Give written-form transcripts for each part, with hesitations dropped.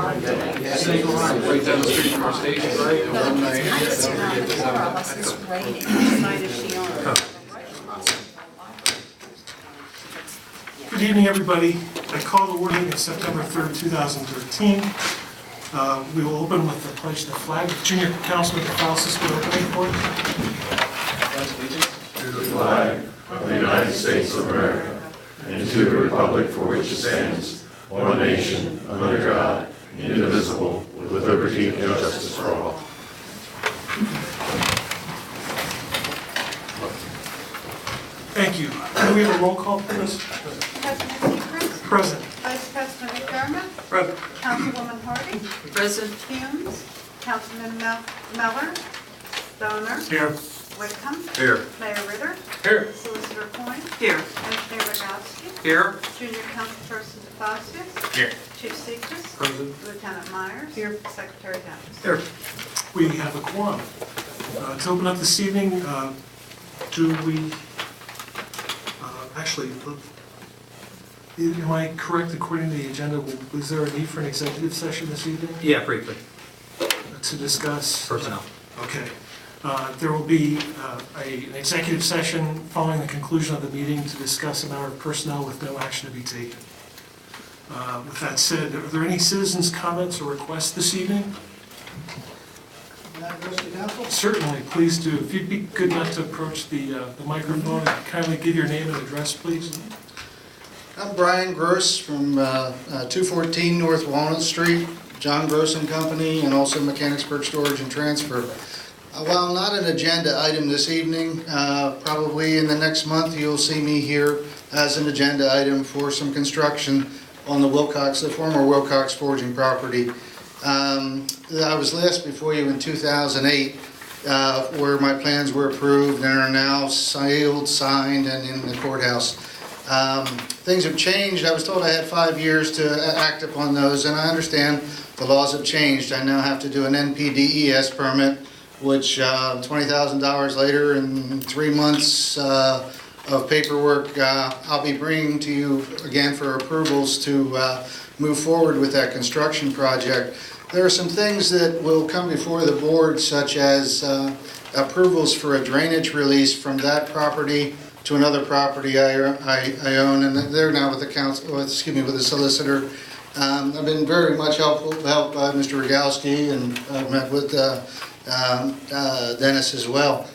Right down the street from our station, right? And one night, Good evening, everybody. I call the board meeting September 3rd, 2013. We will open with the pledge to the flag. Junior Councilman DeFalsis will open for it. To the flag of the United States of America and to the republic for which it stands, one nation, under God, indivisible, with liberty and justice for all. Thank you. Can we have a roll call, please? President Seacrest. Present. Vice President McDermott. Present. Councilwoman Hardy. Present. Humes. Councilman Meller. Stoner. Here. Whitcomb. Here. Mayor Ritter. Here. Solicitor Coyne. Here. Engineer Rogowski. Here. Junior Councilperson DeFazis. Here. Chief Seacrest. Present. Lieutenant Myers. Here. Secretary Downs. Here. We have a quorum. To open up this evening, do we, actually, am I correct according to the agenda? Was there a need for an executive session this evening Yeah, briefly. to discuss? Personnel. Okay. There will be an executive session following the conclusion of the meeting to discuss a matter of personnel with no action to be taken. With that said, are there any citizens' comments or requests this evening? Certainly, please do. If you'd be good enough to approach the microphone and kindly give your name and address, please. I'm Brian Gross from 214 North Walnut Street, John Gross and Company, and also Mechanicsburg Storage and Transfer. While not an agenda item this evening, probably in the next month you'll see me here as an agenda item for some construction on the former Wilcox Forging property. I was last before you in 2008, where my plans were approved and are now sealed, signed, and in the courthouse. Things have changed. I was told I had 5 years to act upon those, and I understand the laws have changed. I now have to do an NPDES permit, which $20,000 later and 3 months of paperwork, I'll be bringing to you again for approvals to move forward with that construction project. There are some things that will come before the board, such as approvals for a drainage release from that property to another property I own, and they're now with the council, with the solicitor. I've been very much helped by Mr. Rogowski, and I've met with Dennis as well.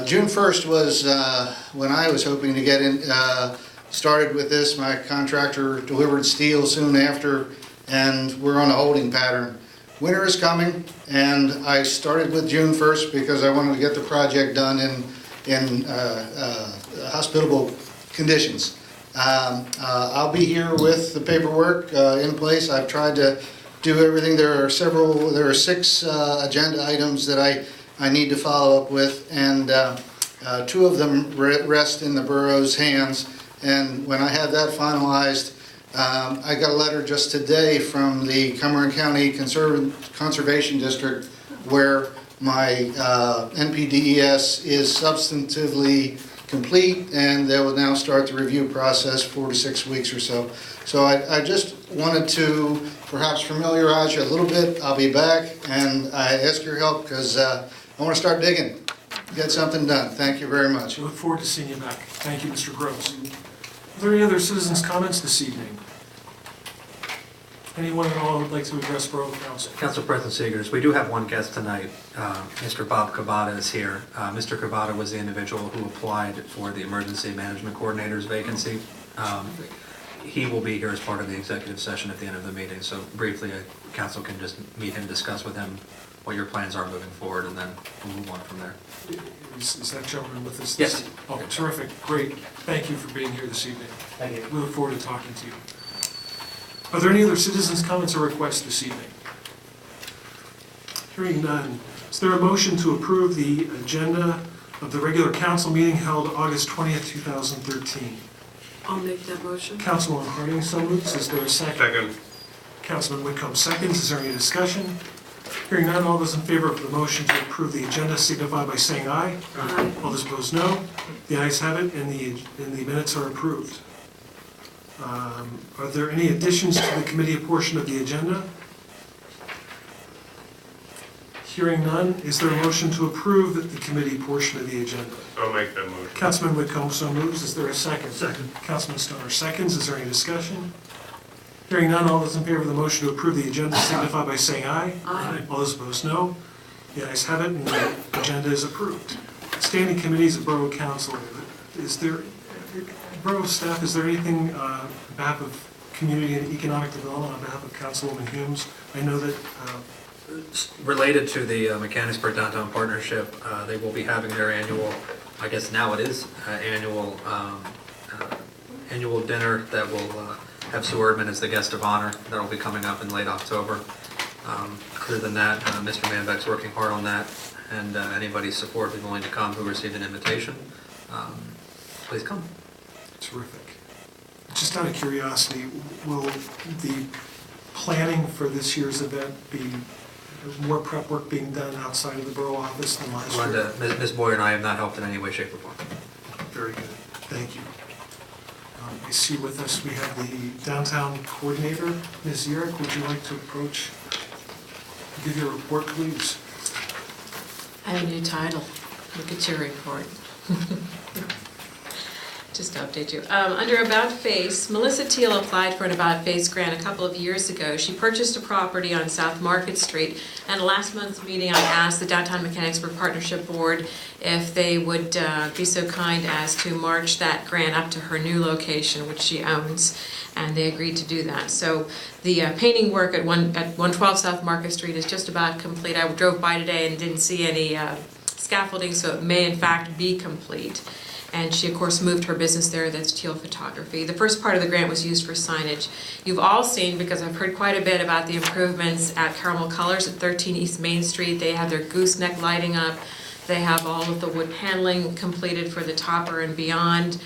June 1st was when I was hoping to get in, started with this. My contractor delivered steel soon after, and we're on a holding pattern. Winter is coming, and I started with June 1st because I wanted to get the project done in hospitable conditions. I'll be here with the paperwork in place. I've tried to do everything. There are 6 agenda items that I need to follow up with, and 2 of them rest in the borough's hands. And when I have that finalized, I got a letter just today from the Cumberland County Conservation District where my NPDES is substantively complete, and they will now start the review process 4 to 6 weeks or so. So I just wanted to perhaps familiarize you a little bit. I'll be back, and I ask your help because I want to start digging, get something done. Thank you very much. I look forward to seeing you back. Thank you, Mr. Gross. Are there any other citizens' comments this evening? Anyone at all who would like to address Borough Council? Council President Seegers, we do have one guest tonight. Mr. Bob Cavada is here. Mr. Cavada was the individual who applied for the Emergency Management Coordinator's vacancy. He will be here as part of the executive session at the end of the meeting, so briefly, Council can just meet him, discuss with him what your plans are moving forward, and then we'll move on from there. Is that gentleman with us? Yes. Okay, terrific, great. Thank you for being here this evening. Thank you. We look forward to talking to you. Are there any other citizens' comments or requests this evening? Hearing none, is there a motion to approve the agenda of the regular council meeting held August 20th, 2013? I'll make that motion. Councilwoman Harding so moves. Is there a second? Second. Councilman Whitcomb seconds. Is there any discussion? Hearing none, all those in favor of the motion to approve the agenda signify by saying aye. Aye. All those opposed, no. The ayes have it, and the minutes are approved. Are there any additions to the committee portion of the agenda? Hearing none, is there a motion to approve the committee portion of the agenda? I'll make that motion. Councilman Whitcomb so moves. Is there a second? Second. Councilman Stoner seconds. Is there any discussion? Hearing none, all those in favor of the motion to approve the agenda signify by saying aye. Aye. All those opposed, no. The ayes have it, and the agenda is approved. Standing committees of Borough Council. Is there, Borough staff, is there anything on behalf of Community and Economic Development on behalf of Councilwoman Humes? I know that, Related to the Mechanicsburg Downtown Partnership, they will be having their annual, I guess now it is, annual dinner that will have Sue Erdman as the guest of honor. That will be coming up in late October. Other than that, Mr. Manbeck's working hard on that, and anybody's support is willing to come who received an invitation, please come. terrific. Just out of curiosity, will the planning for this year's event be more prep work being done outside of the borough office than last year? Ms. Boyer and I have not helped in any way, shape, or form. Very good, thank you. I see with us, we have the downtown coordinator, Ms. Yerrick. Would you like to approach, give your report, please? I have a new title. Look at your report. Just to update you. Under About Face, Melissa Teal applied for an About Face grant a couple of years ago. She purchased a property on South Market Street, and last month's meeting I asked the Downtown Mechanicsburg Partnership Board if they would be so kind as to march that grant up to her new location, which she owns, and they agreed to do that. So the painting work at 112 South Market Street is just about complete. I drove by today and didn't see any scaffolding, so it may in fact be complete. And she, of course, moved her business there, that's Teal Photography. The first part of the grant was used for signage. You've all seen, because I've heard quite a bit about the improvements at Caramel Colors at 13 East Main Street. They have their gooseneck lighting up. They have all of the wood paneling completed for the topper and beyond.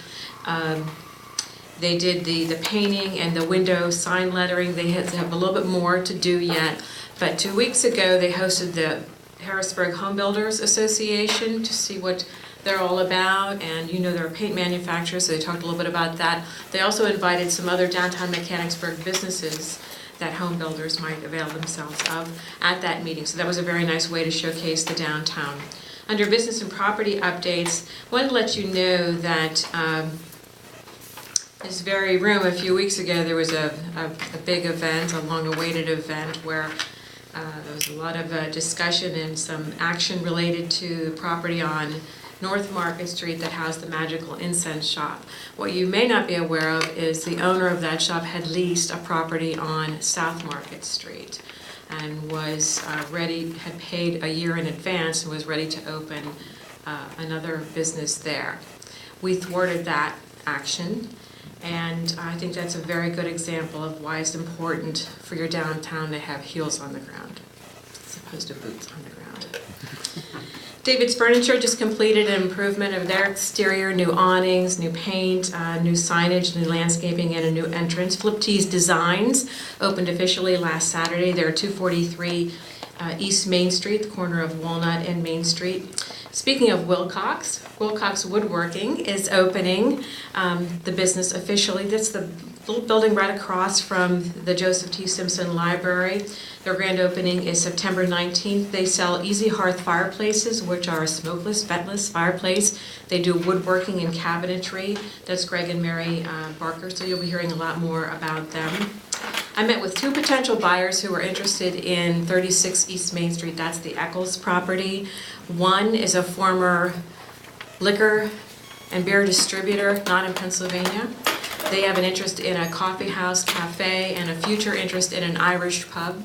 They did the painting and the window sign lettering. They have a little bit more to do yet. But 2 weeks ago, they hosted the Harrisburg Home Builders Association to see what they're all about, and you know they're a paint manufacturer, so they talked a little bit about that. They also invited some other downtown Mechanicsburg businesses that home builders might avail themselves of at that meeting. So that was a very nice way to showcase the downtown. Under business and property updates, I wanted to let you know that this very room, a few weeks ago, there was a big event, a long-awaited event, where there was a lot of discussion and some action related to the property on North Market Street that housed the Magical Incense Shop. What you may not be aware of is the owner of that shop had leased a property on South Market Street and was ready, had paid a year in advance and was ready to open another business there. We thwarted that action, and I think that's a very good example of why it's important for your downtown to have heels on the ground as opposed to boots on the ground. David's Furniture just completed an improvement of their exterior, new awnings, new paint, new signage, new landscaping, and a new entrance. Flip Tees Designs opened officially last Saturday. They're 243 East Main Street, the corner of Walnut and Main Street. Speaking of Wilcox Woodworking is opening the business officially. That's the little building right across from the Joseph T. Simpson Library. Their grand opening is September 19th. They sell Easy Hearth fireplaces, which are a smokeless, ventless fireplace. They do woodworking and cabinetry. That's Greg and Mary Barker, so you'll be hearing a lot more about them. I met with two potential buyers who were interested in 36 East Main Street. That's the Eccles property. One is a former liquor and beer distributor, not in Pennsylvania. They have an interest in a coffee house, cafe, and a future interest in an Irish pub.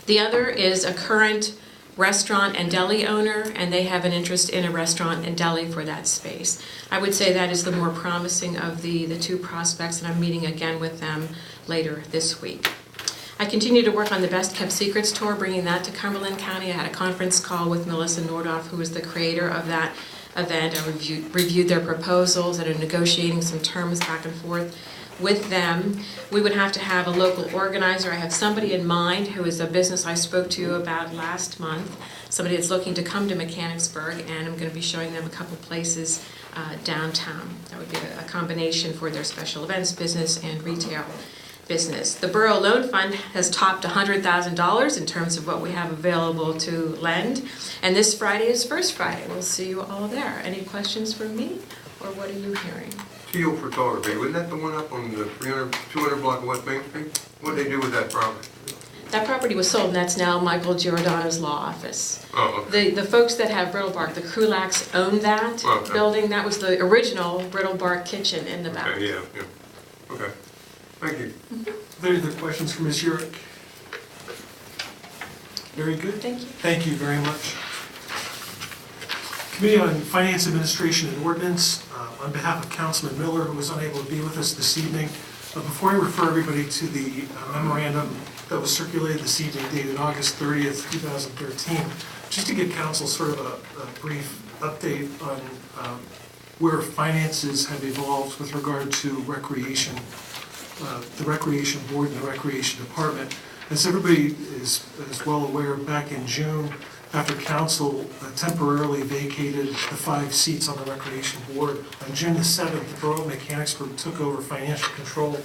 The other is a current restaurant and deli owner, and they have an interest in a restaurant and deli for that space. I would say that is the more promising of the two prospects, and I'm meeting again with them later this week. I continue to work on the Best Kept Secrets tour, bringing that to Cumberland County. I had a conference call with Melissa Nordoff, who is the creator of that event. I reviewed their proposals and are negotiating some terms back and forth with them. We would have to have a local organizer. I have somebody in mind who is a business I spoke to about last month, somebody that's looking to come to Mechanicsburg, and I'm going to be showing them a couple places downtown. That would be a combination for their special events business and retail business. The Borough Loan Fund has topped $100,000 in terms of what we have available to lend. And this Friday is First Friday. We'll see you all there. Any questions for me, or what are you hearing? Geo Photography, wasn't that the one up on the 200 block of West Main Street? What did they do with that property? That property was sold, and that's now Michael Giordano's law office. Oh, okay. The folks that have Brittle Bark, the Kulaks owned that Okay. building. That was the original Brittle Bark kitchen in the back. Okay, yeah. Okay. Thank you. Are there any other questions for Ms. Urick? Very good. Thank you. Thank you very much. Committee on Finance, Administration, and Ordinance, on behalf of Councilman Miller, who was unable to be with us this evening, before I refer everybody to the memorandum that was circulated this evening dated August 30th, 2013, just to give council sort of a brief update on where finances have evolved with regard to recreation, the Recreation Board and the Recreation Department. As everybody is well aware, back in June, after council temporarily vacated the 5 seats on the Recreation Board, on June the 7th, the Borough of Mechanicsburg took over financial control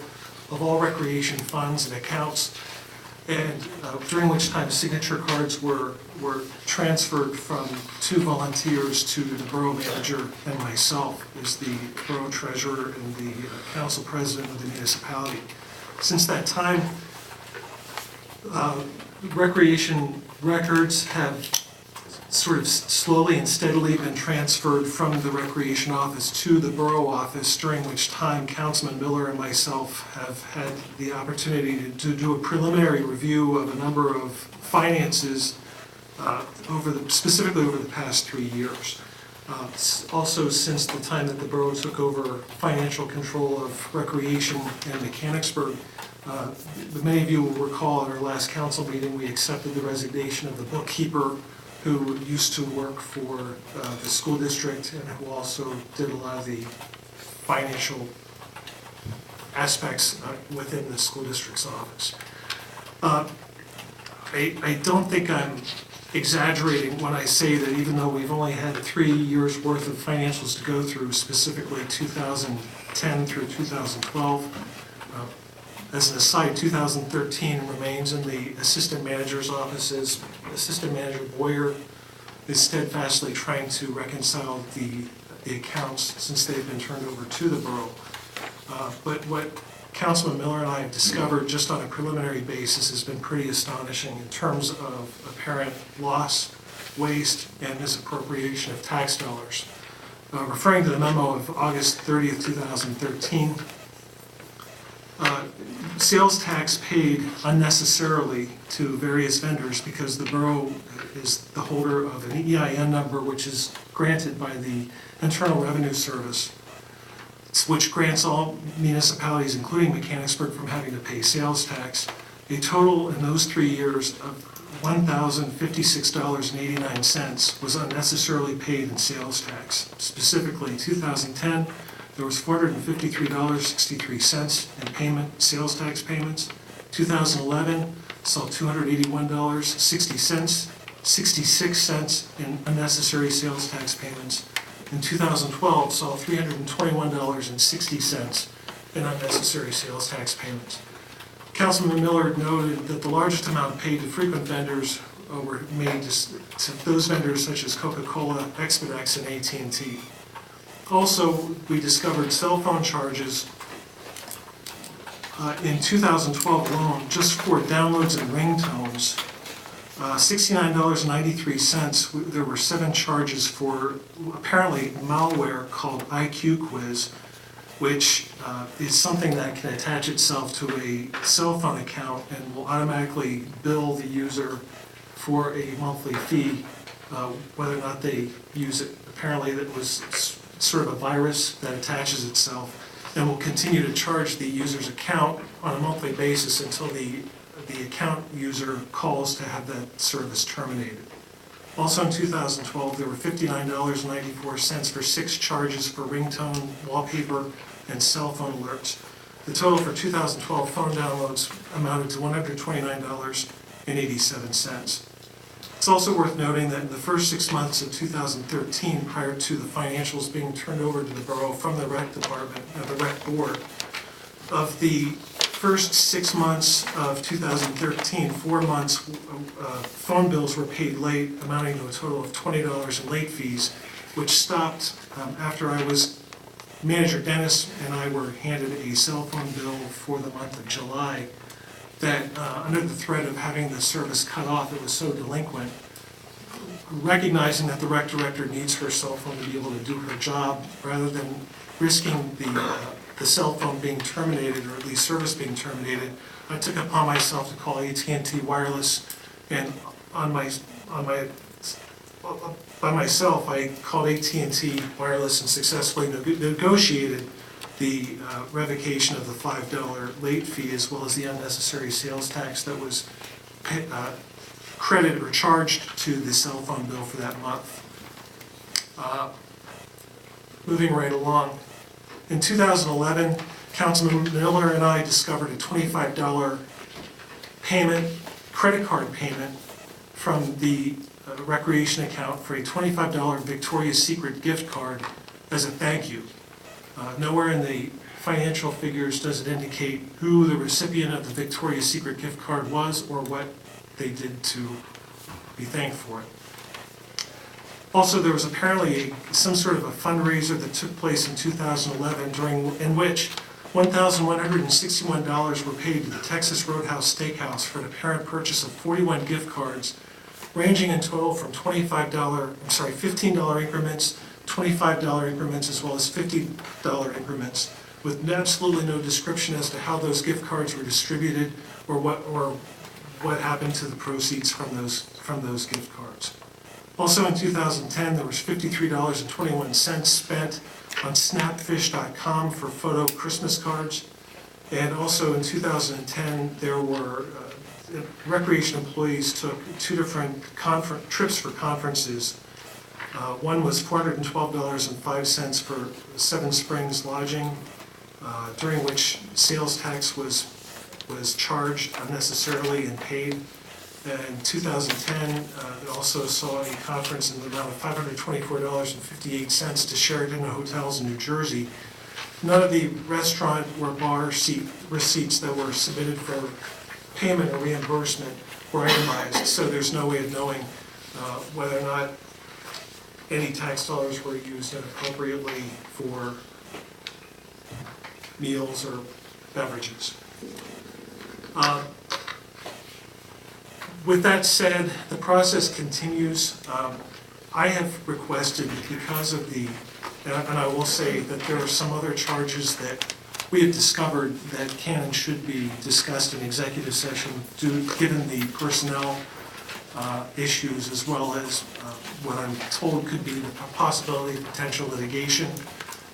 of all recreation funds and accounts, and during which time signature cards were transferred from 2 volunteers to the borough manager and myself as the borough treasurer and the council president of the municipality. Since that time, recreation records have sort of slowly and steadily been transferred from the recreation office to the borough office, during which time Councilman Miller and myself have had the opportunity to do a preliminary review of a number of finances specifically over the past 3 years. Also, since the time that the borough took over financial control of recreation in Mechanicsburg, many of you will recall at our last council meeting, we accepted the resignation of the bookkeeper who used to work for the school district and who also did a lot of the financial aspects within the school district's office. I don't think I'm exaggerating when I say that even though we've only had 3 years' worth of financials to go through, specifically 2010 through 2012, as an aside, 2013 remains in the assistant manager's offices. Assistant Manager Boyer is steadfastly trying to reconcile the accounts since they've been turned over to the borough. But what Councilman Miller and I have discovered just on a preliminary basis has been pretty astonishing in terms of apparent loss, waste, and misappropriation of tax dollars. Referring to the memo of August 30th, 2013, sales tax paid unnecessarily to various vendors because the borough is the holder of an EIN number which is granted by the Internal Revenue Service, which grants all municipalities, including Mechanicsburg, from having to pay sales tax. A total in those 3 years of $1,056.89 was unnecessarily paid in sales tax. Specifically, in 2010, there was $453.63 in sales tax payments. 2011 saw $281.66 in unnecessary sales tax payments. In 2012 saw $321.60 in unnecessary sales tax payments. Councilman Miller noted that the largest amount paid to frequent vendors were made to those vendors such as Coca-Cola, Expedex, and AT&T. Also, we discovered cell phone charges in 2012 alone, just for downloads and ringtones. $69.93, there were 7 charges for apparently malware called IQ Quiz, which is something that can attach itself to a cell phone account and will automatically bill the user for a monthly fee, whether or not they use it. Apparently that was sort of a virus that attaches itself and will continue to charge the user's account on a monthly basis until the account user calls to have that service terminated. Also in 2012, there were $59.94 for 6 charges for ringtone, wallpaper, and cell phone alerts. The total for 2012 phone downloads amounted to $129.87. It's also worth noting that in the first 6 months of 2013, prior to the financials being turned over to the borough from the rec department, the rec board, of the first 6 months of 2013, 4 months phone bills were paid late, amounting to a total of $20 in late fees, which stopped after Manager Dennis and I were handed a cell phone bill for the month of July that, under the threat of having the service cut off, it was so delinquent. Recognizing that the rec director needs her cell phone to be able to do her job, rather than risking the cell phone being terminated, or at least service being terminated, I took upon myself to call AT&T Wireless, and by myself, I called AT&T Wireless and successfully negotiated the revocation of the $5 late fee, as well as the unnecessary sales tax that was credited or charged to the cell phone bill for that month. Moving right along. In 2011, Councilman Miller and I discovered a $25 credit card payment from the recreation account for a $25 Victoria's Secret gift card as a thank you. Nowhere in the financial figures does it indicate who the recipient of the Victoria's Secret gift card was or what they did to be thanked for it. Also, there was apparently some sort of a fundraiser that took place in 2011 in which $1,161 were paid to the Texas Roadhouse Steakhouse for an apparent purchase of 41 gift cards, ranging in total from $15 increments, $25 increments, as well as $50 increments, with absolutely no description as to how those gift cards were distributed or what happened to the proceeds from those gift cards. Also in 2010, there was $53.21 spent on snapfish.com for photo Christmas cards. And also in 2010, there were recreation employees took 2 different trips for conferences. One was $412.05 for Seven Springs Lodging, during which sales tax was charged unnecessarily and paid. In 2010, it also saw a conference in the amount of $524.58 to Sheraton Hotels in New Jersey. None of the restaurant or bar receipts that were submitted for payment or reimbursement were itemized, so there's no way of knowing whether or not any tax dollars were used inappropriately for meals or beverages. With that said, the process continues. I have requested, because of and I will say that there are some other charges that we have discovered that can and should be discussed in executive session, given the personnel issues, as well as what I'm told could be the possibility of potential litigation.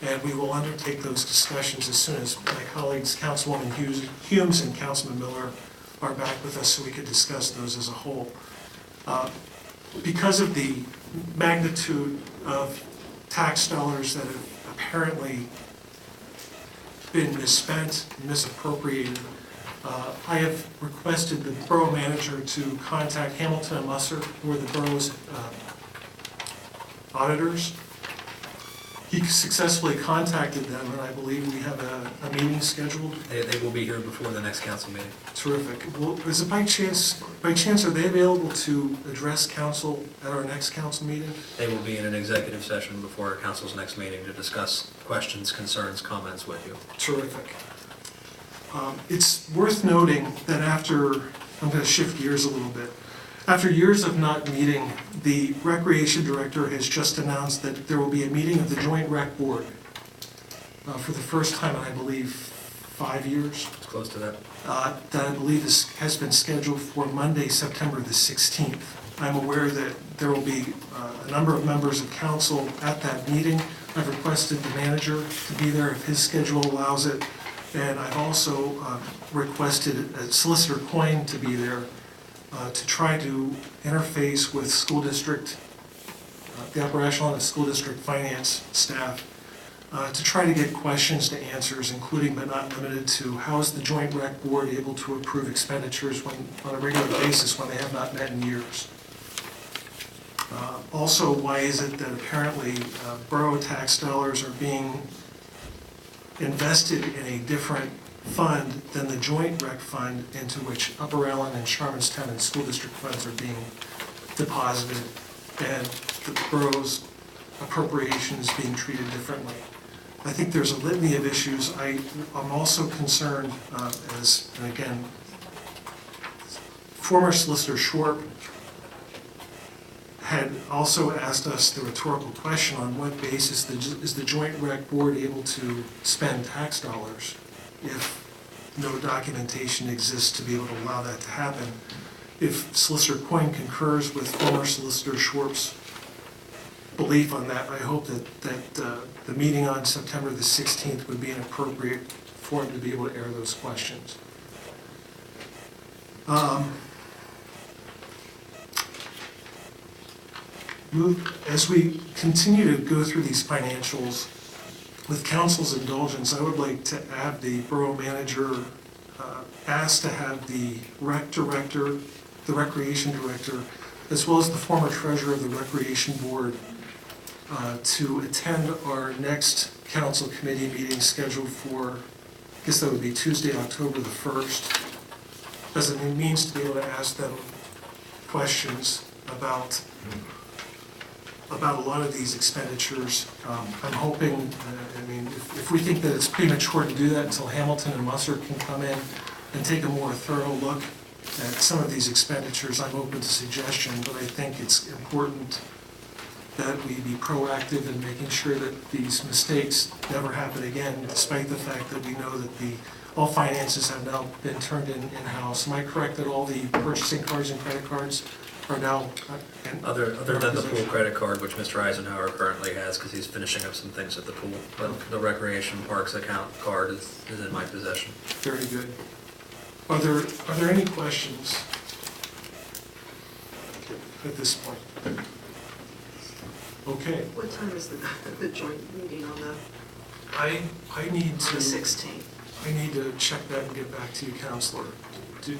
And we will undertake those discussions as soon as my colleagues, Councilwoman Humes and Councilman Miller, are back with us so we could discuss those as a whole. Because of the magnitude of tax dollars that have apparently been misspent, misappropriated, I have requested the borough manager to contact Hamilton and Musser, who are the borough's auditors. He successfully contacted them, and I believe we have a meeting scheduled. They will be here before the next council meeting. Terrific. Well, is it by chance, are they available to address council at our next council meeting? They will be in an executive session before our council's next meeting to discuss questions, concerns, comments with you. Terrific. It's worth noting that after, I'm going to shift gears a little bit. After years of not meeting, the recreation director has just announced that there will be a meeting of the joint rec board for the first time in, I believe, 5 years. It's close to that. That I believe has been scheduled for Monday, September the 16th. I'm aware that there will be a number of members of council at that meeting. I've requested the manager to be there if his schedule allows it. And I've also requested Solicitor Coyne to be there to try to interface with school district, the upper echelon of school district finance staff, to try to get questions to answers, including but not limited to how is the joint rec board able to approve expenditures on a regular basis when they have not met in years. Also, why is it that apparently borough tax dollars are being invested in a different fund than the joint rec fund into which Upper Allen and Sharmanstown and school district funds are being deposited, and the borough's appropriation is being treated differently? I think there's a litany of issues. I'm also concerned, and again, former Solicitor Schwarp had also asked us the rhetorical question, on what basis is the Joint Rec Board able to spend tax dollars if no documentation exists to be able to allow that to happen? If Solicitor Coyne concurs with former Solicitor Schwarp's belief on that, I hope that the meeting on September the 16th would be an appropriate forum to be able to air those questions. As we continue to go through these financials, with council's indulgence, I would like to have the borough manager asked to have the rec director, the recreation director, as well as the former treasurer of the recreation board to attend our next council committee meeting scheduled for, I guess that would be Tuesday, October the 1st, as a means to be able to ask them questions about a lot of these expenditures. I'm hoping, if we think that it's premature to do that until Hamilton and Musser can come in and take a more thorough look at some of these expenditures, I'm open to suggestion, but I think it's important that we be proactive in making sure that these mistakes never happen again, despite the fact that we know that all finances have now been turned in-house. Am I correct that all the purchasing cards and credit cards are now? Other than the pool credit card, which Mr. Eisenhower currently has, because he's finishing up some things at the pool, but the recreation parks account card is in my possession. Very good. Are there any questions at this point? Okay. What time is the joint meeting on the I need to. 16th? I need to check that and get back to you, Counselor. Did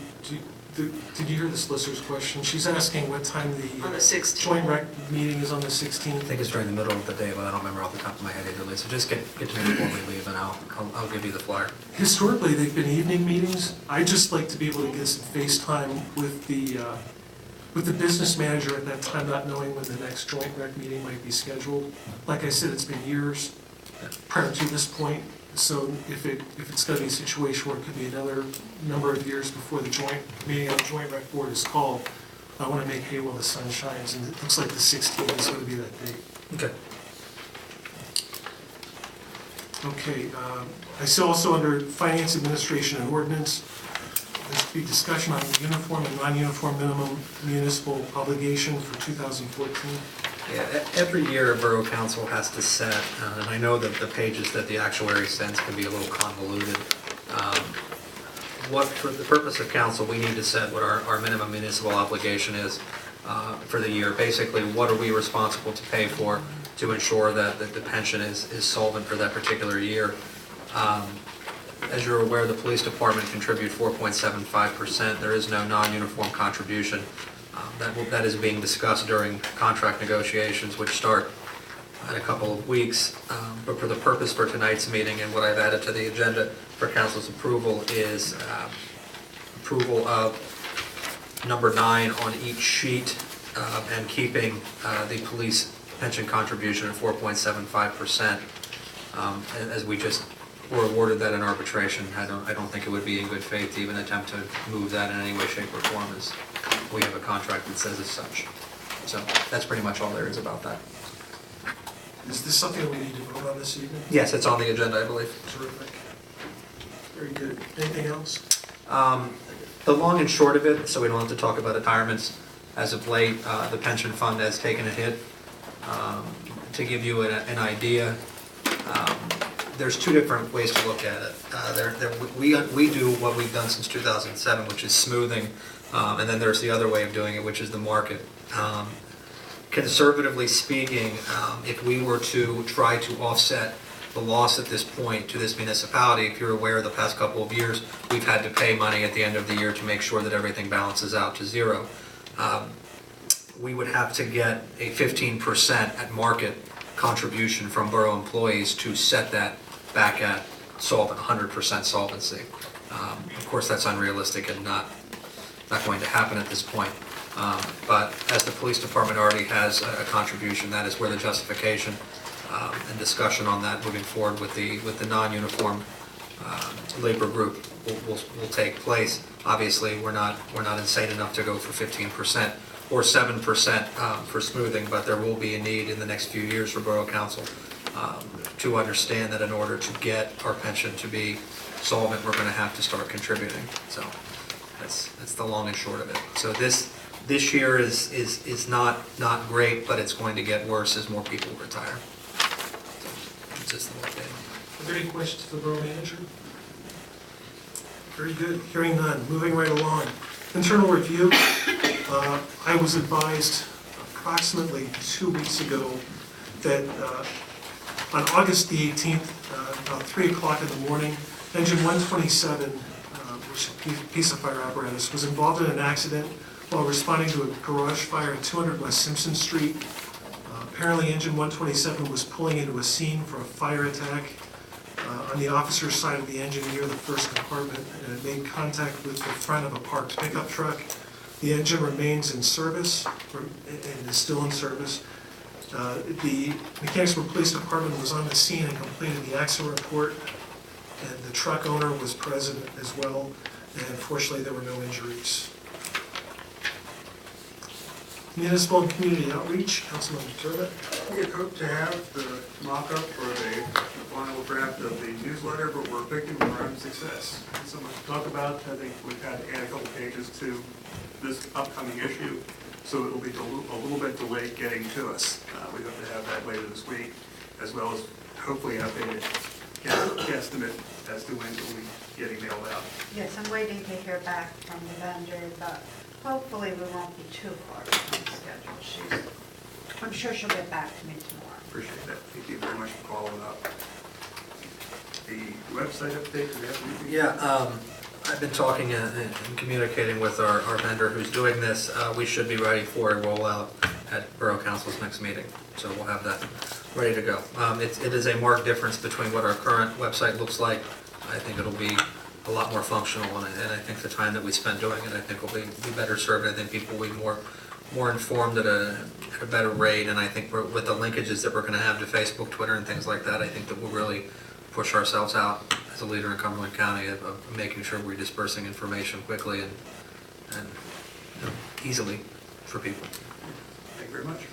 you hear the solicitor's question? She's asking what time On the the 16th. joint rec meeting is on the 16th. I think it's during the middle of the day, but I don't remember off the top of my head either, so just get to me before we leave, and I'll give you the flyer. Historically, they've been evening meetings. I'd just like to be able to get some face time with the business manager at that time, not knowing when the next joint rec meeting might be scheduled. Like I said, it's been years prior to this point, so if it's going to be a situation where it could be another number of years before the joint meeting of the joint rec board is called, I want to make hay while the sun shines, and it looks like the 16th is going to be that date. Okay. Okay, I see also under Finance Administration and Ordinance, there's to be discussion on uniform and non-uniform minimum municipal obligation for 2014. Yeah, every year a borough council has to set, and I know that the pages that the actuary sends can be a little convoluted. For the purpose of council, we need to set what our minimum municipal obligation is for the year. Basically, what are we responsible to pay for to ensure that the pension is solvent for that particular year. As you're aware, the police department contribute 4.75%. There is no non-uniform contribution. That is being discussed during contract negotiations, which start in a couple of weeks. But for the purpose for tonight's meeting and what I've added to the agenda for council's approval is approval of number 9 on each sheet and keeping the police pension contribution at 4.75%. As we just were awarded that in arbitration, I don't think it would be in good faith to even attempt to move that in any way, shape, or form, as we have a contract that says as such. So that's pretty much all there is about that. Is this something that we need to vote on this evening? Yes, it's on the agenda, I believe. Terrific. Very good. Anything else? The long and short of it, so we don't have to talk about retirements, as of late, the pension fund has taken a hit. To give you an idea, there's two different ways to look at it. We do what we've done since 2007, which is smoothing, and then there's the other way of doing it, which is the market. Conservatively speaking, if we were to try to offset the loss at this point to this municipality, if you're aware, the past couple of years, we've had to pay money at the end of the year to make sure that everything balances out to zero. we would have to get a 15% at market contribution from borough employees to set that back at solvent, 100% solvency. Of course, that's unrealistic and not going to happen at this point. But as the police department already has a contribution, that is where the justification and discussion on that moving forward with the non-uniform labor group will take place. Obviously, we're not insane enough to go for 15% or 7% for smoothing, but there will be a need in the next few years for Borough Council to understand that in order to get our pension to be solvent, we're going to have to start contributing. So that's the long and short of it. So this year is not great, but it's going to get worse as more people retire. So it's just the way it is. Are there any questions to the borough manager? Very good. Hearing none. Moving right along. Internal review. I was advised approximately 2 weeks ago that on August the 18th, about 3 o'clock in the morning, engine 127, which is a piece of fire apparatus, was involved in an accident while responding to a garage fire at 200 West Simpson Street. Apparently, engine 127 was pulling into a scene for a fire attack on the officer's side of the engine near the first compartment, and it made contact with the front of a parked pickup truck. The engine remains in service, and is still in service. The Mechanicsburg Police Department was on the scene and completed the accident report, and the truck owner was present as well, and fortunately there were no injuries. Municipal and community outreach, Councilman Turbot. We had hoped to have the mock-up for the final draft of the newsletter, but we're picking we're having success. So much to talk about. I think we've had to add a couple pages to this upcoming issue, so it'll be a little bit delayed getting to us. We hope to have that later this week, as well as hopefully an updated guesstimate as to when it will be getting mailed out. Yes, I'm waiting to hear back from the vendor, but hopefully we won't be too far behind schedule. I'm sure she'll get back to me tomorrow. Appreciate that. Thank you very much for following up. The website update, do we have anything? Yeah, I've been talking and communicating with our vendor who's doing this. We should be ready for a rollout at Borough Council's next meeting, so we'll have that ready to go. It is a marked difference between what our current website looks like. I think it'll be a lot more functional, and I think the time that we spend doing it, I think will be better served. I think people will be more informed at a better rate, and I think with the linkages that we're going to have to Facebook, Twitter, and things like that, I think that we'll really push ourselves out as a leader in Cumberland County of making sure we're dispersing information quickly and easily for people. Thank you very much.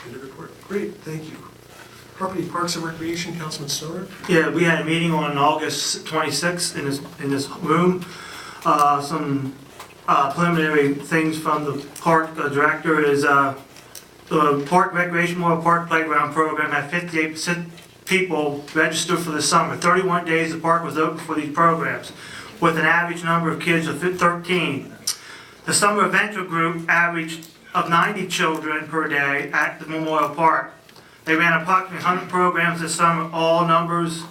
End of report. Great, thank you. Property, Parks and Recreation, Councilman Stoner. Yeah, we had a meeting on August 26th in this room. Some preliminary things from the park director is the Park Recreation Memorial Park Playground Program had 58% people registered for the summer. 31 days the park was open for these programs, with an average number of kids of 13. The summer adventure group averaged of 90 children per day at the Memorial Park. They ran approximately 100 programs this summer. All numbers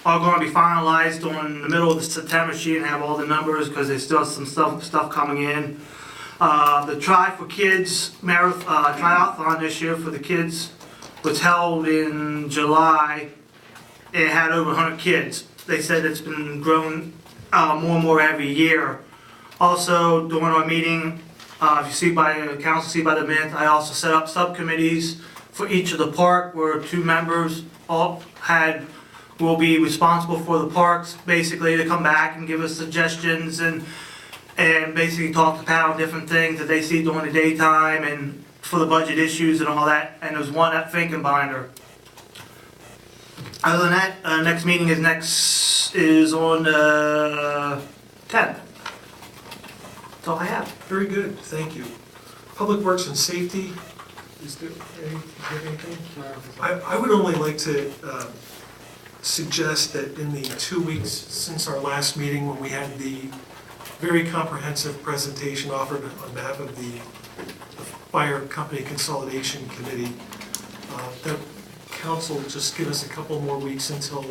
are going to be finalized on the middle of the September sheet and have all the numbers because there's still some stuff coming in. The Try for Kids triathlon this year for the kids was held in July. It had over 100 kids. They said it's been growing more and more every year. Also, during our meeting, if you see by the council, see by the minutes, I also set up subcommittees for each of the park where 2 members will be responsible for the parks, basically to come back and give us suggestions and basically talk to Pat on different things that they see during the daytime and for the budget issues and all that. And there's one at Finkenbinder. Other than that, next meeting is on the 10th. That's all I have. Very good, thank you. Public Works and Safety, is there anything? I would only like to suggest that in the 2 weeks since our last meeting, when we had the very comprehensive presentation offered on behalf of the Fire Company Consolidation Committee, that council just give us a couple more weeks until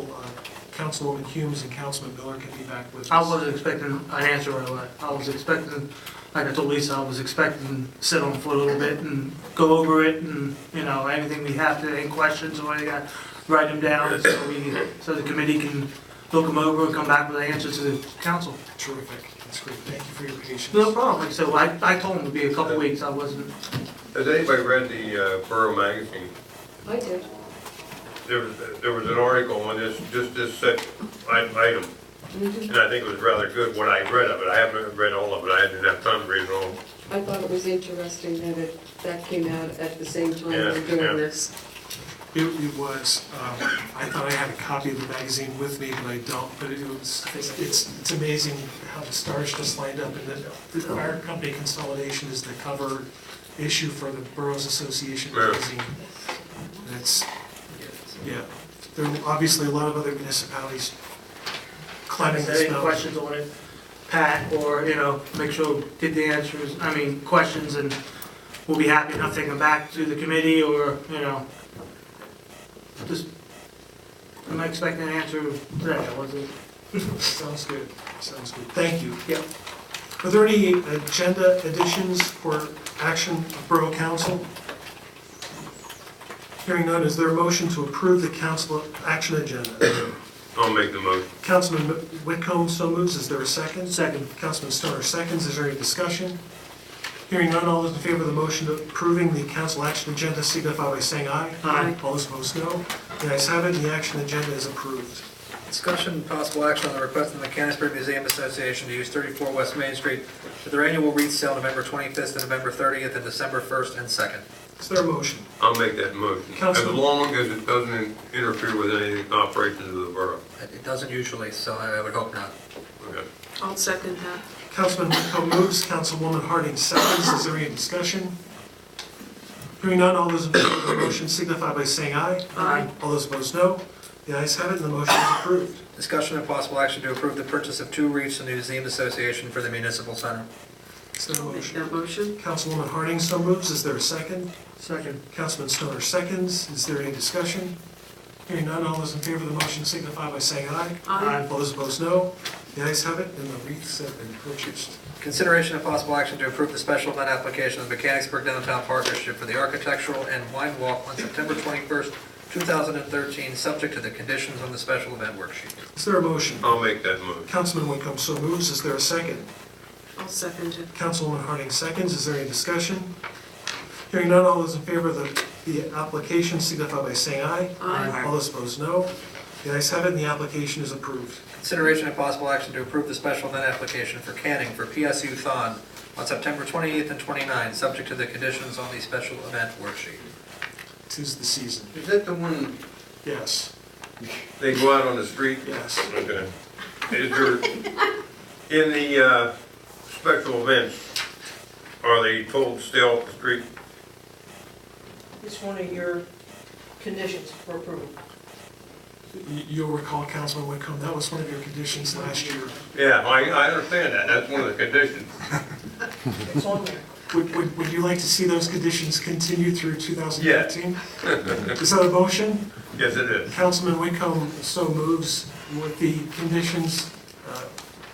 Councilwoman Humes and Councilman Miller can be back with us. I wasn't expecting an answer right away. I was expecting, like I told Lisa, I was expecting to sit on for a little bit and go over it and, anything we have to, any questions or anything, write them down so the committee can look them over and come back with answers to the council. Terrific. That's great. Thank you for your patience. No problem. Like I said, I told them it'd be a couple weeks. I wasn't. Has anybody read the Borough magazine? I did. There was an article on this, just this item, and I think it was rather good, what I read of it. I haven't read all of it, I didn't have time to read it all. I thought it was interesting that that came out at the same time Yeah, we're doing yeah. this. It was, I thought I had a copy of the magazine with me, but I don't, but it's amazing how the stars just lined up, and the fire company consolidation is the cover issue for the Boroughs Association Yeah. magazine. And it's, yeah, there are obviously a lot of other municipalities climbing this Any mountain. questions on it, Pat, or, make sure, get the answers, questions, and we'll be happy enough to take them back to the committee, or, just, I'm not expecting an answer today, I wasn't. Sounds good, sounds good. Thank you. Yep. Are there any agenda additions for action of Borough Council? Hearing none, is there a motion to approve the council action agenda? I'll make the motion. Councilman Whitcomb so moves. Is there a second? Second. Councilman Stoner seconds. Is there any discussion? Hearing none, all those in favor of the motion approving the council action agenda signify by saying aye. Aye. All those opposed, no. The ayes have it, and the action agenda is approved. Discussion and possible action on the request of the Mechanicsburg Museum Association to use 34 West Main Street for their annual wreath sale November 25th to November 30th and December 1st and 2nd. Is there a motion? I'll make that motion, as Councilman- long as it doesn't interfere with any operations of the borough. It doesn't usually, so I would hope not. Okay. I'll second that. Councilman Whitcomb moves. Councilwoman Harding seconds. Is there any discussion? Hearing none, all those in favor of the motion signify by saying aye. Aye. All those opposed, no. The ayes have it, and the motion is approved. Discussion and possible action to approve the purchase of 2 wreaths from the Museum Association for the Municipal Center. Is there a Make motion? that motion. Councilwoman Harding so moves. Is there a second? Second. Councilman Stoner seconds. Is there any discussion? Hearing none, all those in favor of the motion signify by saying aye. Aye. All those opposed, no. The ayes have it, and the wreaths have been purchased. Consideration and possible action to approve the special event application of the Mechanicsburg Downtown Partnership for the Architectural and Wine Walk on September 21st, 2013, subject to the conditions on the special event worksheet. Is there a motion? I'll make that motion. Councilman Whitcomb so moves. Is there a second? I'll second it. Councilwoman Harding seconds. Is there any discussion? Hearing none, all those in favor of the application signify by saying aye. Aye. All those opposed, no. The ayes have it, and the application is approved. Consideration and possible action to approve the special event application for canning for PSU Thon on September 28th and 29th, subject to the conditions on the special event worksheet. 'Tis the season. Is that the one Yes, they go out on the street? yes. Okay. Is there, in the special events, are they told to stay off the street? It's one of your conditions for approval. You'll recall, Councilman Whitcomb, that was one of your conditions last year. Yeah, I understand that, that's one of the conditions. It's on there. Would you like to see those conditions continue through 2013? Is that a motion? Yes, it is. Councilman Whitcomb so moves with the conditions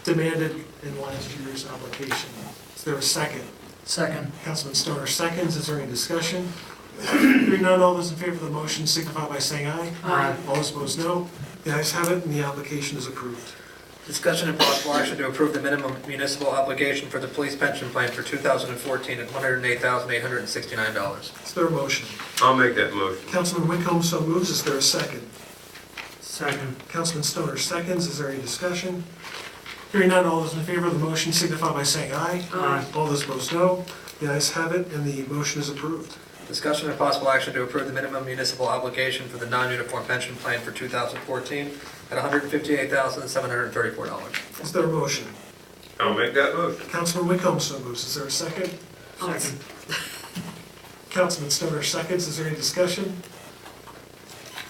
demanded in last year's application. Is there a second? Second. Councilman Stoner seconds. Is there any discussion? Hearing none, all those in favor of the motion signify by saying aye. Aye. All those opposed, no. The ayes have it, and the application is approved. Discussion and possible action to approve the minimum municipal obligation for the police pension plan for 2014 at $108,869. Is there a motion? I'll make that motion. Councilman Whitcomb so moves. Is there a second? Second. Councilman Stoner seconds. Is there any discussion? Hearing none, all those in favor of the motion signify by saying aye. Aye. All those opposed, no. The ayes have it, and the motion is approved. Discussion and possible action to approve the minimum municipal obligation for the non-uniform pension plan for 2014 at $158,734. Is there a motion? I'll make that motion. Councilman Whitcomb so moves. Is there a second? Second. Councilman Stoner seconds. Is there any discussion?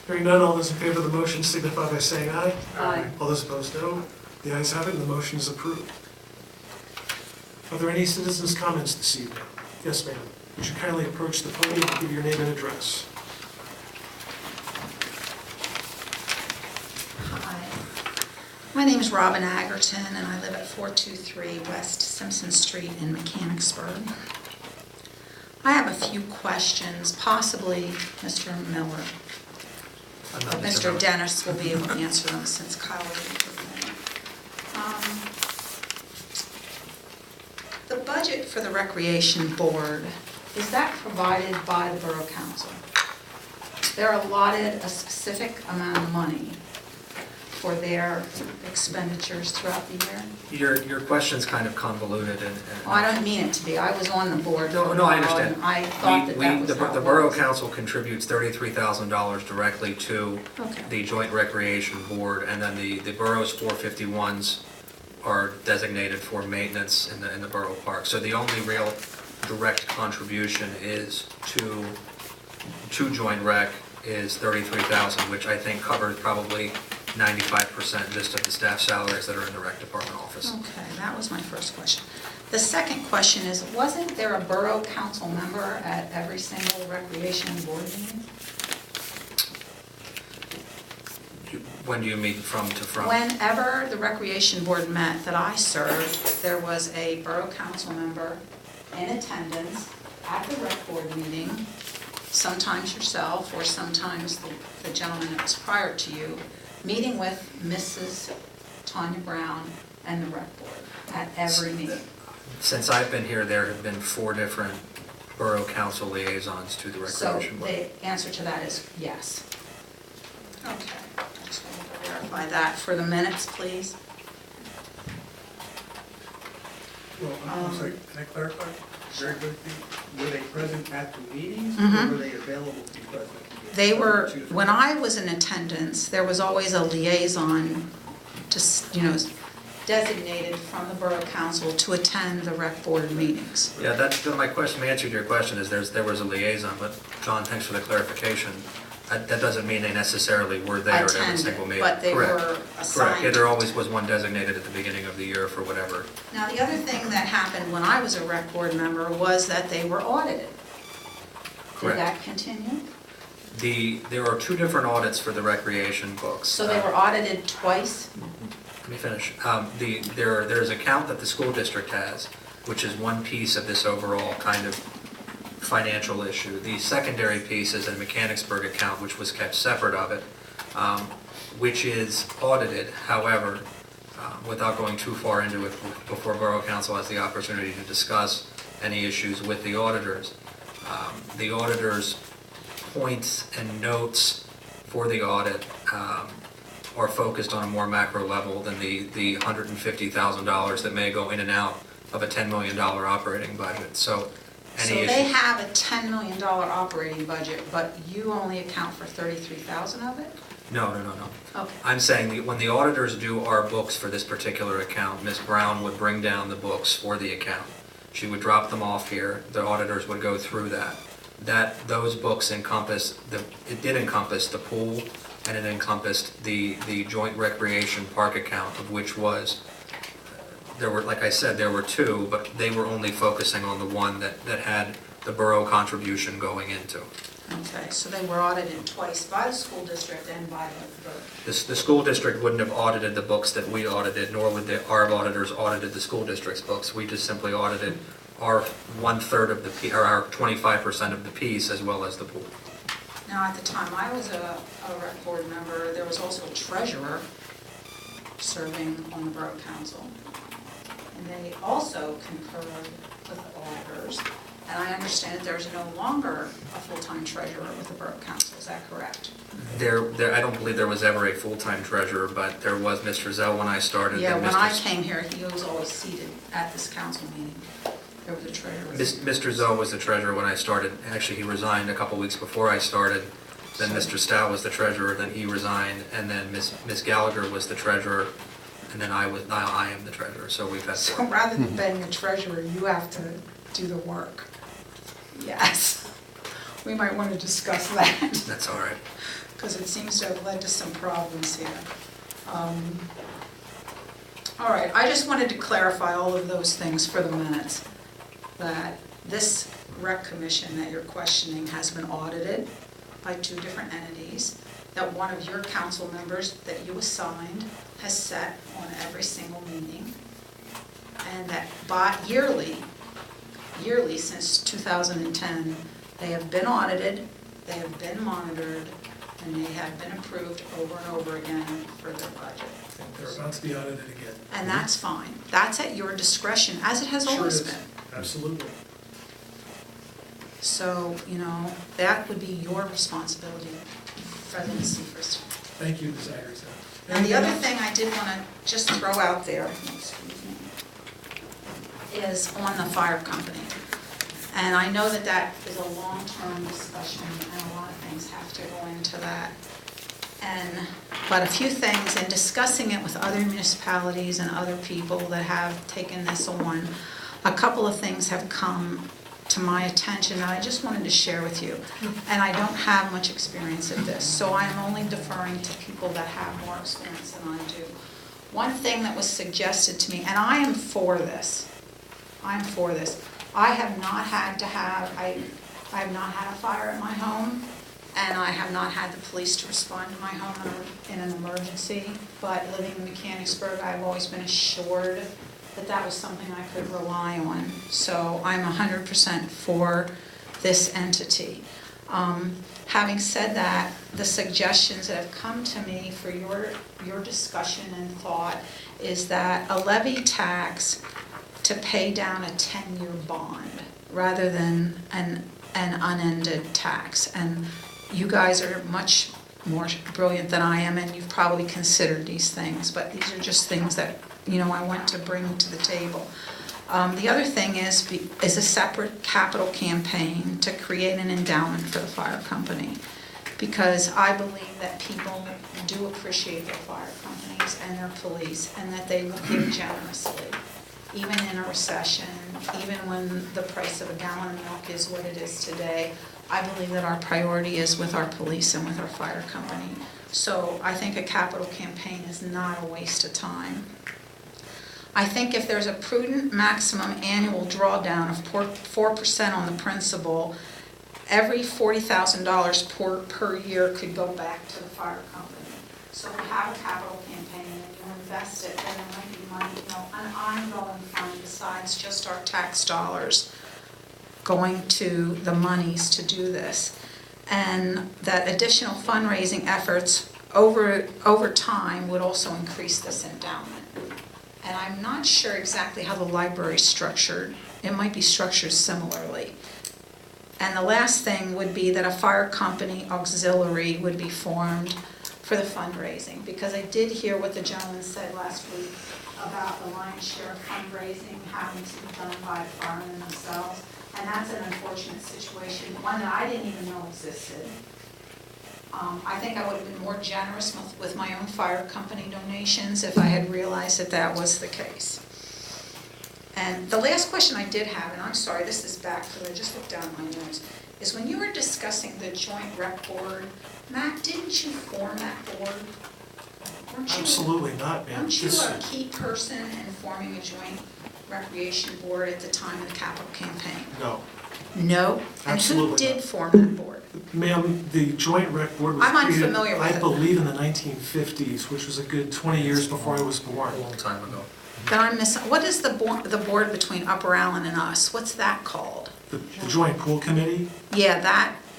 Hearing none, all those in favor of the motion signify by saying aye. Aye. All those opposed, no. The ayes have it, and the motion is approved. Are there any citizens' comments this evening? Yes, ma'am. Would you kindly approach the podium and give your name and address? My name is Robin Agerton, and I live at 423 West Simpson Street in Mechanicsburg. I have a few questions, possibly Mr. Miller. But Mr. Dennis will be able to answer them since Kyle didn't perform. The budget for the Recreation Board, is that provided by the Borough Council? They're allotted a specific amount of money for their expenditures throughout the year? Your question's kind of convoluted and. Well, I don't mean it to be. I was on the board. No, for a no, I while, understand. and I thought that that was how The it Borough was. Council contributes $33,000 directly to Okay. the Joint Recreation Board, and then the borough's 451s are designated for maintenance in the borough park. So the only real direct contribution is to Joint Rec is $33,000, which I think covers probably 95% just of the staff salaries that are in the rec department office. Okay, that was my first question. The second question is, wasn't there a Borough Council member at every single Recreation Board meeting? When do you mean from to from? Whenever the Recreation Board met that I served, there was a Borough Council member in attendance at the Rec Board meeting, sometimes yourself or sometimes the gentleman that was prior to you, meeting with Mrs. Tanya Brown and the Rec Board at every meeting. Since I've been here, there have been 4 different Borough Council liaisons to the So Recreation Board. the answer to that is yes. Okay, I just wanted to verify that for the minutes, please. Well, I'm sorry, can I clarify very quickly? Were they present at the meetings, Mhm. or were they available to be present at the meetings? They were, Two different- when I was in attendance, there was always a liaison to, designated from the Borough Council to attend the Rec Board meetings. Yeah, that's my question. My answer to your question is there was a liaison, but John, thanks for the clarification. That doesn't mean they necessarily were there at every single meeting. But they Correct. were Correct. assigned. Yeah, there always was one designated at the beginning of the year for whatever. Now, the other thing that happened when I was a Rec Board member was that they were audited. Did Correct. that continue? There are 2 different audits for the recreation books. So they were audited twice? Let me finish. There's an account that the school district has, which is one piece of this overall kind of financial issue. The secondary piece is a Mechanicsburg account, which was kept separate of it, which is audited. However, without going too far into it before Borough Council has the opportunity to discuss any issues with the auditors points and notes for the audit are focused on a more macro level than the $150,000 that may go in and out of a $10 million operating budget. So So any they issue. have a $10 million operating budget, but you only account for $33,000 of it? No. Okay. I'm saying that when the auditors do our books for this particular account, Ms. Brown would bring down the books for the account. She would drop them off here, the auditors would go through that. Those books it did encompass the pool, and it encompassed the joint recreation park account, of which was, like I said, there were 2, but they were only focusing on the one that had the borough contribution going into. Okay, so they were audited twice by the school district and by the borough. The school district wouldn't have audited the books that we audited, nor would our auditors audited the school district's books. We just simply audited our 1/3 of or our 25% of the piece, as well as the pool. Now, at the time I was a Rec Board member, there was also a treasurer serving on the Borough Council. And they also concurred with the auditors. And I understand that there's no longer a full-time treasurer with the Borough Council, is that correct? I don't believe there was ever a full-time treasurer, but there was Mr. Zell when I started. Yeah, and when Mr. I came here, he was always seated at this council meeting. There was a treasurer. Mr. Zoe was the treasurer when I started. Actually, he resigned a couple weeks before I started. Then Mr. Stout was the treasurer, then he resigned, and then Ms. Gallagher was the treasurer, and then I am the treasurer, so we've had So 4. rather than being a treasurer, you have to do the work. Yes. We might want to discuss that, That's all right. because it seems to have led to some problems here. All right, I just wanted to clarify all of those things for the minutes, that this rec commission that you're questioning has been audited by 2 different entities, that one of your council members that you assigned has set on every single meeting, and that yearly since 2010, they have been audited, they have been monitored, and they have been approved over and over again for their budget. And they're about to be audited again. And that's fine. That's at your discretion, as it has Sure always is. been. Absolutely. So, that would be your responsibility, presidency first. Thank you, Ms. Iverson. And the other thing I did want to just throw out there, excuse me, is on the fire company. And I know that that is a long-term discussion, and a lot of things have to go into that. But a few things, in discussing it with other municipalities and other people that have taken this on, a couple of things have come to my attention that I just wanted to share with you. And I don't have much experience at this, so I'm only deferring to people that have more experience than I do. One thing that was suggested to me, and I am for this, I have not had a fire at my home, and I have not had the police to respond to my home in an emergency, but living in Mechanicsburg, I've always been assured that that was something I could rely on. So I'm 100% for this entity. Having said that, the suggestions that have come to me for your discussion and thought is that a levy tax to pay down a 10-year bond rather than an unended tax. And you guys are much more brilliant than I am, and you've probably considered these things, but these are just things that I want to bring to the table. The other thing is a separate capital campaign to create an endowment for the fire company, because I believe that people do appreciate their fire companies and their police, and that they will give generously, even in a recession, even when the price of a gallon of milk is what it is today. I believe that our priority is with our police and with our fire company. So I think a capital campaign is not a waste of time. I think if there's a prudent maximum annual drawdown of 4% on the principal, every $40,000 per year could go back to the fire company. So we have a capital campaign, and you invest it, then there might be money, an ongoing fund besides just our tax dollars going to the monies to do this. And that additional fundraising efforts over time would also increase this endowment. And I'm not sure exactly how the library is structured. It might be structured similarly. And the last thing would be that a fire company auxiliary would be formed for the fundraising, because I did hear what the gentleman said last week about the lion's share of fundraising having to be done by the firemen themselves. And that's an unfortunate situation, one that I didn't even know existed. I think I would have been more generous with my own fire company donations if I had realized that that was the case. And the last question I did have, and I'm sorry, this is back because I just looked down my notes, is when you were discussing the joint rec board, Matt, didn't you form that board? Absolutely not, ma'am. Weren't you a key person in forming a joint recreation board at the time of the capital campaign? No. No? And Absolutely who did not. form that board? Ma'am, the joint rec board was I'm created, unfamiliar with I it. believe, in the 1950s, which was a good 20 years before I was born. A long time ago. Then I'm missing, what is the board between Upper Allen and us? What's that called? The joint pool committee? Yeah,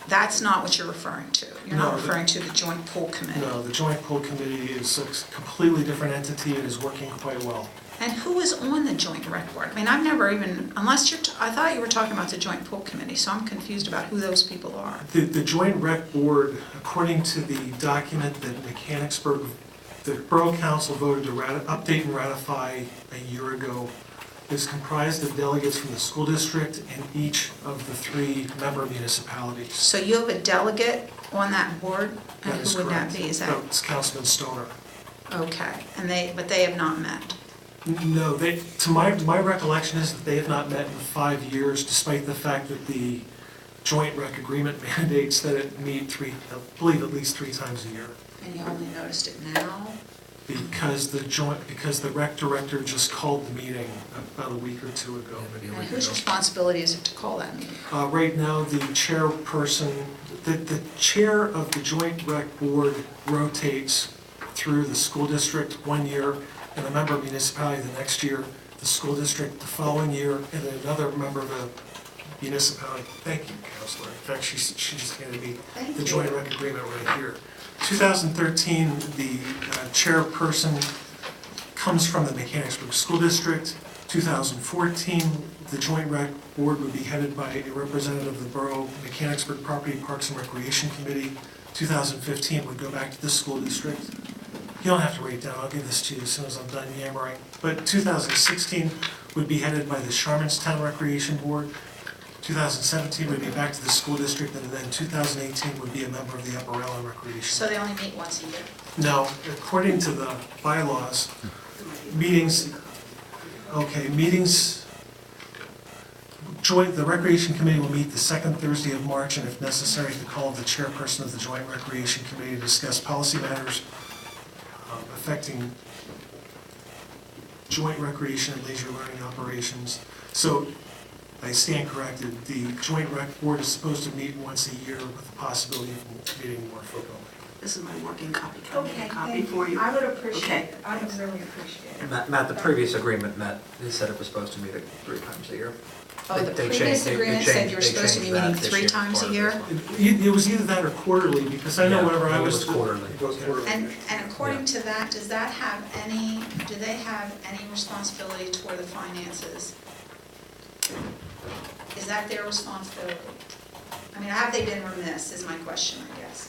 that's not what you're referring to. You're not No, the- referring to the joint pool committee. No, the joint pool committee is a completely different entity and is working quite well. And who is on the joint rec board? I mean, I've never even, unless you're, I thought you were talking about the joint pool committee, so I'm confused about who those people are. The joint rec board, according to the document that Mechanicsburg, the Borough Council voted to update and ratify a year ago, is comprised of delegates from the school district and each of the 3 member municipalities. So you have a delegate on that board? And That is who would that correct. be? Is that, No, it's Councilman Stoner. okay, but they have not met? No, to my recollection is that they have not met in 5 years, despite the fact that the joint rec agreement mandates that it meet I believe at least 3 times a year. And you only noticed it now? because the rec director just called the meeting about a week or two ago. And whose responsibility is it to call that meeting? Right now, the chairperson, the chair of the joint rec board rotates through the school district 1 year, and a member of municipality the next year, the school district the following year, and then another member of the municipality. Thank you, Counselor. In fact, she just handed me the joint rec agreement right here. 2013, the chairperson comes from the Mechanicsburg School District. 2014, the joint rec board would be headed by a representative of the Borough Mechanicsburg Property Parks and Recreation Committee. 2015 would go back to the school district. You don't have to write it down, I'll give this to you as soon as I'm done yammering. But 2016 would be headed by the Sharmanstown Recreation Board. 2017 would be back to the school district, and then 2018 would be a member of the Upper Island Recreation. So they only meet once a year? No, according to the bylaws, meetings, the Recreation Committee will meet the second Thursday of March, and if necessary, to call the chairperson of the Joint Recreation Committee to discuss policy matters affecting joint recreation and leisure learning operations. So, I stand corrected, the Joint Rec Board is supposed to meet once a year with the possibility of meeting more frequently. This is my working copy. Can I make Okay, a copy thank for you? I would appreciate Okay. it. I would really appreciate it. Matt, the previous agreement they said it was supposed to meet 3 times a year. Oh, the They previous changed- they agreement said changed- you were they supposed to be changed that meeting this 3 year, times part a of year? this It was either that or quarterly, because I know Yeah, whenever I it was. quarterly. And according to that, does that have any, do they have any responsibility toward the finances? Is that their responsibility? I mean, have they been remiss, is my question, I guess.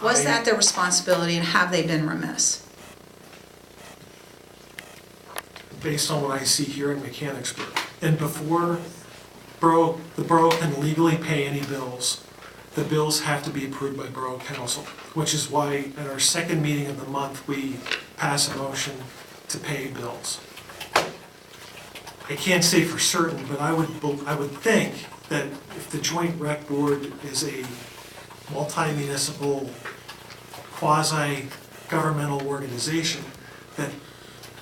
Was that their responsibility, and have they been remiss? Based on what I see here in Mechanicsburg. And before the borough can legally pay any bills, the bills have to be approved by Borough Council, which is why at our second meeting of the month, we pass a motion to pay bills. I can't say for certain, but I would think that if the Joint Rec Board is a multi-municipal, quasi-governmental organization, that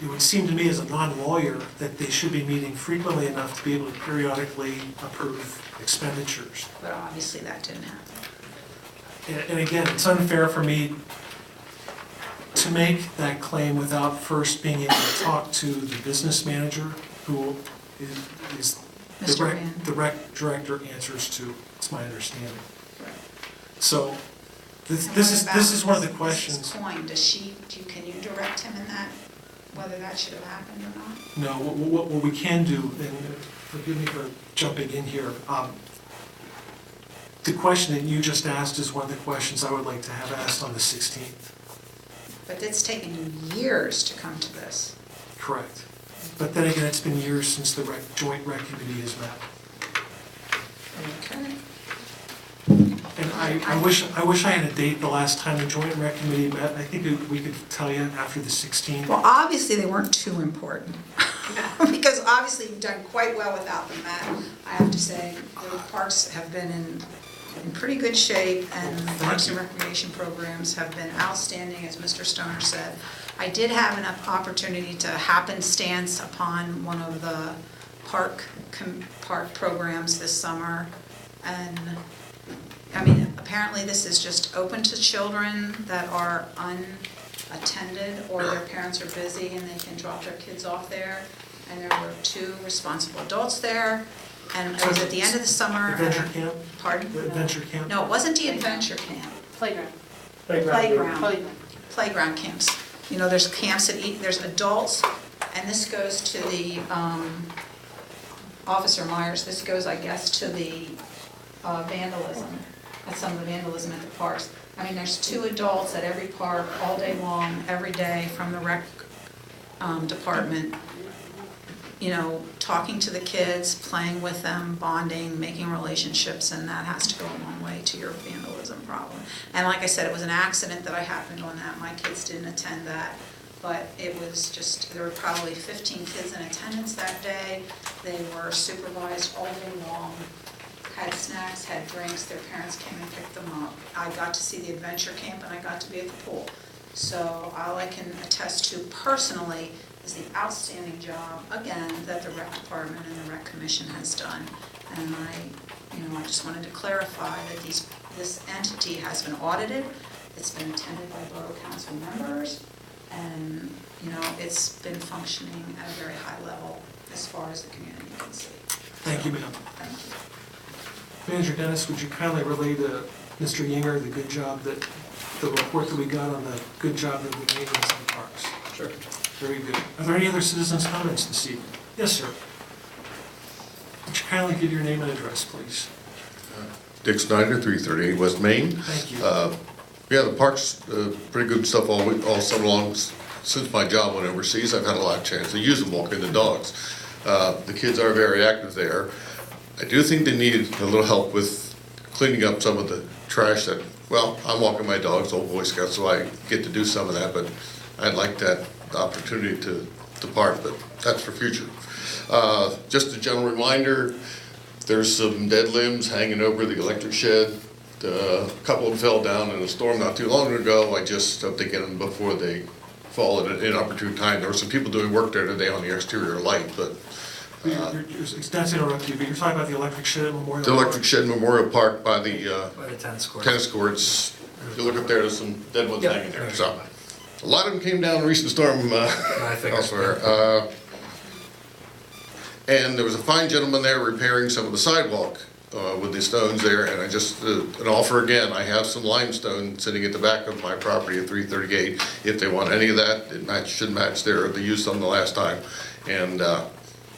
it would seem to me as a non-lawyer that they should be meeting frequently enough to be able to periodically approve expenditures. But obviously that didn't happen. And again, it's unfair for me to make that claim without first being able to talk to the business manager, who is Mr. Rand. the rec director answers to, it's my understanding. So, this is one of the questions. Mrs. Coyne, can you direct him in that, whether that should have happened or not? No, what we can do, and forgive me for jumping in here, the question that you just asked is one of the questions I would like to have asked on the 16th. But it's taken years to come to this. Correct. But then again, it's been years since the Joint Rec Committee has met. Okay. And I wish I had a date the last time the Joint Rec Committee met. I think we could tell you after the 16th. Well, obviously, they weren't too important, because obviously you've done quite well without them, Matt. I have to say, the parks have been in pretty good shape, and the Parks and Recreation programs have been outstanding, as Mr. Stoner said. I did have an opportunity to happenstance upon one of the park programs this summer, and I mean, apparently this is just open to children that are unattended, or their parents are busy and they can drop their kids off there. And there were 2 responsible adults there, and it was at the end of the summer. Adventure camp? Pardon? The adventure camp? No, it wasn't the adventure camp. Playground. Playground camps. You know, there's camps there's adults, and this goes to the, Officer Myers, this goes, I guess, to the vandalism, at some of the vandalism at the parks. I mean, there's 2 adults at every park, all day long, every day, from the rec department, you know, talking to the kids, playing with them, bonding, making relationships, and that has to go a long way to your vandalism problem. And like I said, it was an accident that I happened on that. My kids didn't attend that, but it was just, there were probably 15 kids in attendance that day. They were supervised all day long, had snacks, had drinks, their parents came and picked them up. I got to see the adventure camp, and I got to be at the pool. So all I can attest to personally is the outstanding job, again, that the rec department and the rec commission has done. And I just wanted to clarify that this entity has been audited, it's been attended by Borough Council members, and, it's been functioning at a very high level as far as the community can see. Thank you, ma'am. Thank you. Manager Dennis, would you kindly relay to Mr. Yinger the good job the report that we got on the good job that we made in some parks? Sure. Very good. Are there any other citizens' comments this evening? Yes, sir. Would you kindly give your name and address, please? Dick Snyder, 338 West Main. Thank you. Yeah, the park's pretty good stuff all summer long. Since my job went overseas, I've had a lot of chance to use them walking the dogs. The kids are very active there. I do think they need a little help with cleaning up some of the trash that, well, I'm walking my dogs, old Boy Scout, so I get to do some of that, but I'd like that opportunity to park, but that's for future. Just a general reminder, there's some dead limbs hanging over the electric shed. A couple of them fell down in a storm not too long ago. I just hope they get them before they fall at an inopportune time. There were some people doing work there today on the exterior light, but Not to interrupt you, but you're talking about the electric shed at Memorial the Park? electric shed Memorial Park by the By the tennis court. tennis courts. If you look up there, there's some dead ones Yeah. hanging there. So a lot of them came down in a recent storm I think elsewhere. And there was a fine gentleman there repairing some of the sidewalk with the stones there, and I just, an offer again, I have some limestone sitting at the back of my property at 338. If they want any of that, it should match the use on the last time. And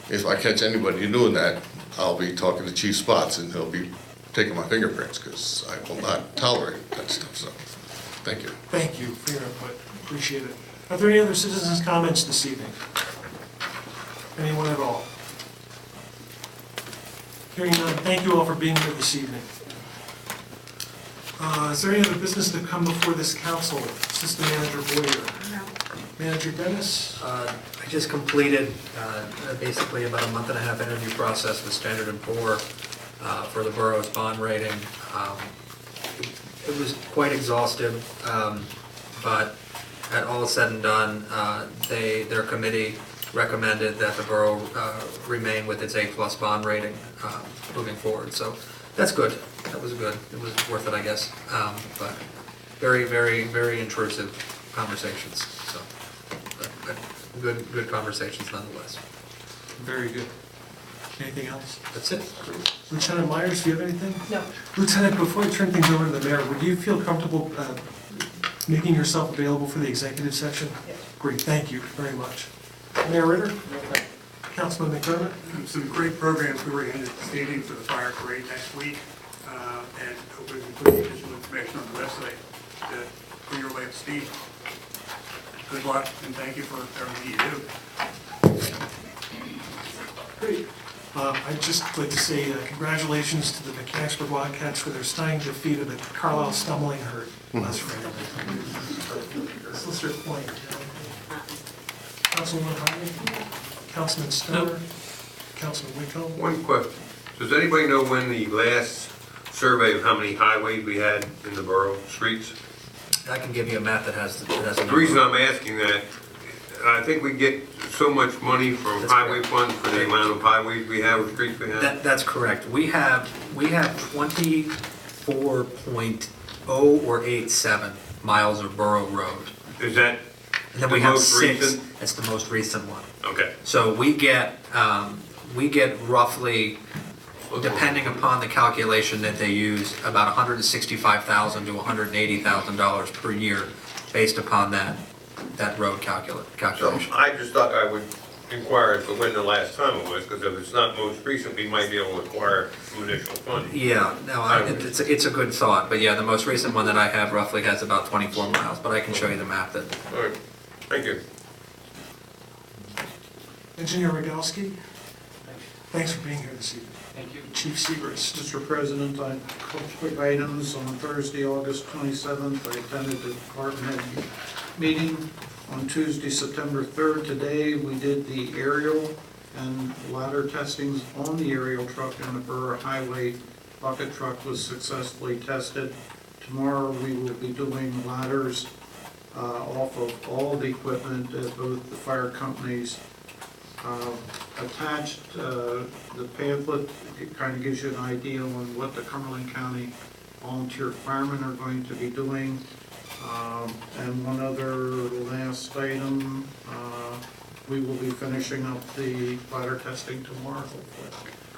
if I catch anybody doing that, I'll be talking to Chief Spots, and he'll be taking my fingerprints, because I will not tolerate that stuff, so, thank you. Thank you for your input. Appreciate it. Are there any other citizens' comments this evening? Anyone at all? Hearing none, thank you all for being here this evening. Is there any other business to come before this council? Assistant Manager Boyer. No. Manager Dennis? I just completed basically about a month and a half interview process with Standard & Poor for the borough's bond rating. It was quite exhaustive, but at all said and done, their committee recommended that the borough remain with its A+ bond rating moving forward. So that's good. That was good. It was worth it, I guess. But very, very, very intrusive conversations. So but good conversations nonetheless. Very good. Anything else? That's it. Lieutenant Myers, do you have anything? No. Lieutenant, before I turn things over to the mayor, would you feel comfortable making yourself available for the executive session? Yes. Great, thank you very much. Mayor Ritter? Councilman McDermott? Some great programs we were anticipating for the fire parade next week, and hopefully we can put additional information on the website to bring your way up to speed. Good luck, and thank you for everything you do. Great. I'd just like to say congratulations to the Mechanicsburg Wildcats for their stunning defeat of the Carlisle Stumbling Herd last Friday. Solicitor Point. Councilman Harvey? Councilman Stoner? Councilman Whitcomb? One question. Does anybody know when the last survey of how many highways we had in the borough, streets? I can give you a map that has a The number. reason I'm asking that, I think we get so much money from That's highway correct. funds for the amount of highways we have, or streets we have. That's correct. We have 24.0 or 87 miles of borough road. Is that And then the we have most 6. recent? That's the most recent one. Okay. So we get roughly, depending upon the calculation that they use, about $165,000 to $180,000 per year based upon that road So calculation. I just thought I would inquire as to when the last time it was, because if it's not most recent, we might be able to acquire some additional funding. Yeah, no, it's a good thought, but yeah, the most recent one that I have roughly has about 24 miles, but I can show you the map that. All right, thank you. Engineer Rogalski? Thanks for being here this evening. Thank you. Chief Segrist? Mr. President, I have a couple quick items. On Thursday, August 27th, I attended the department head meeting. On Tuesday, September 3rd, today, we did the aerial and ladder testings on the aerial truck and the Borough Highway bucket truck was successfully tested. Tomorrow, we will be doing ladders off of all the equipment at both the fire companies. Attached, the pamphlet kind of gives you an idea on what the Cumberland County volunteer firemen are going to be doing. And one other last item, we will be finishing up the bladder testing tomorrow, hopefully.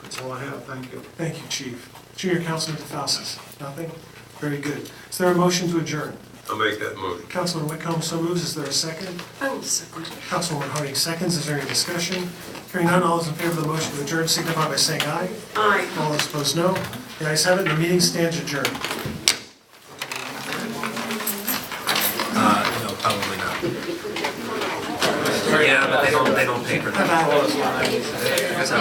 That's all I have, thank you. Thank you, Chief. Junior Councilman DeFaucis, nothing? Very good. Is there a motion to adjourn? I'll make that motion. Councilman Whitcomb so moves. Is there a second? I will second it. Councilwoman Harding seconds. Is there any discussion? Hearing none, all those in favor of the motion to adjourn signify by saying aye. Aye. All those opposed, no. The ayes have it, and the meeting stands adjourned. No, probably not. Yeah, but they don't pay for that. So.